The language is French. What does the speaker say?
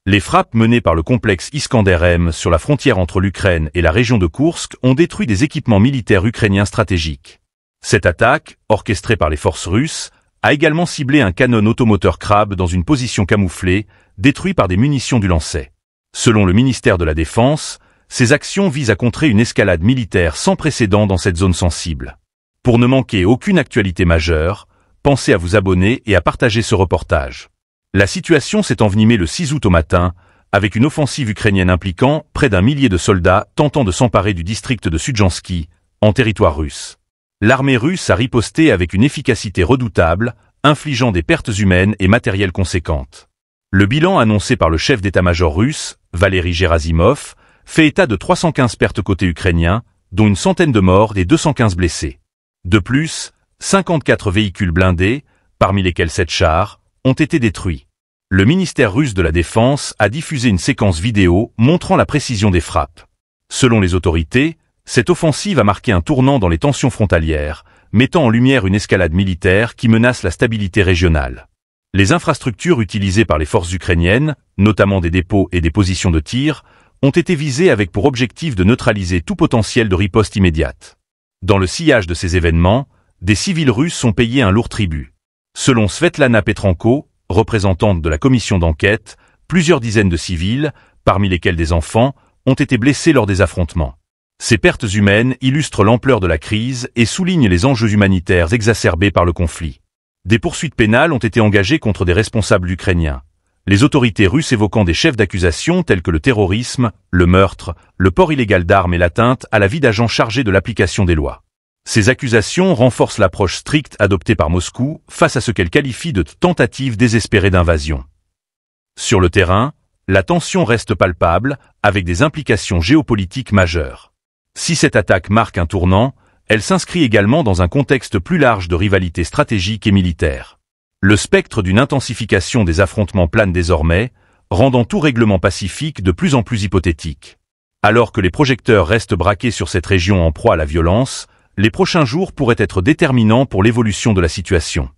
Les frappes menées par le complexe Iskander-M sur la frontière entre l'Ukraine et la région de Koursk ont détruit des équipements militaires ukrainiens stratégiques. Cette attaque, orchestrée par les forces russes, a également ciblé un canon automoteur Krab dans une position camouflée, détruit par des munitions du lancer. Selon le ministère de la Défense, ces actions visent à contrer une escalade militaire sans précédent dans cette zone sensible. Pour ne manquer aucune actualité majeure, pensez à vous abonner et à partager ce reportage. La situation s'est envenimée le 6 août au matin, avec une offensive ukrainienne impliquant près d'1 millier de soldats tentant de s'emparer du district de Sudjanski, en territoire russe. L'armée russe a riposté avec une efficacité redoutable, infligeant des pertes humaines et matérielles conséquentes. Le bilan annoncé par le chef d'état-major russe, Valery Gerasimov, fait état de 315 pertes côté ukrainien, dont une centaine de morts et 215 blessés. De plus, 54 véhicules blindés, parmi lesquels 7 chars, ont été détruits. Le ministère russe de la Défense a diffusé une séquence vidéo montrant la précision des frappes. Selon les autorités, cette offensive a marqué un tournant dans les tensions frontalières, mettant en lumière une escalade militaire qui menace la stabilité régionale. Les infrastructures utilisées par les forces ukrainiennes, notamment des dépôts et des positions de tir, ont été visées avec pour objectif de neutraliser tout potentiel de riposte immédiate. Dans le sillage de ces événements, des civils russes sont payés un lourd tribut. Selon Svetlana Petrenko, représentante de la commission d'enquête, plusieurs dizaines de civils, parmi lesquels des enfants, ont été blessés lors des affrontements. Ces pertes humaines illustrent l'ampleur de la crise et soulignent les enjeux humanitaires exacerbés par le conflit. Des poursuites pénales ont été engagées contre des responsables ukrainiens. Les autorités russes évoquant des chefs d'accusation tels que le terrorisme, le meurtre, le port illégal d'armes et l'atteinte à la vie d'agents chargés de l'application des lois. Ces accusations renforcent l'approche stricte adoptée par Moscou face à ce qu'elle qualifie de tentative désespérée d'invasion. Sur le terrain, la tension reste palpable, avec des implications géopolitiques majeures. Si cette attaque marque un tournant, elle s'inscrit également dans un contexte plus large de rivalité stratégique et militaire. Le spectre d'une intensification des affrontements plane désormais, rendant tout règlement pacifique de plus en plus hypothétique. Alors que les projecteurs restent braqués sur cette région en proie à la violence, les prochains jours pourraient être déterminants pour l'évolution de la situation.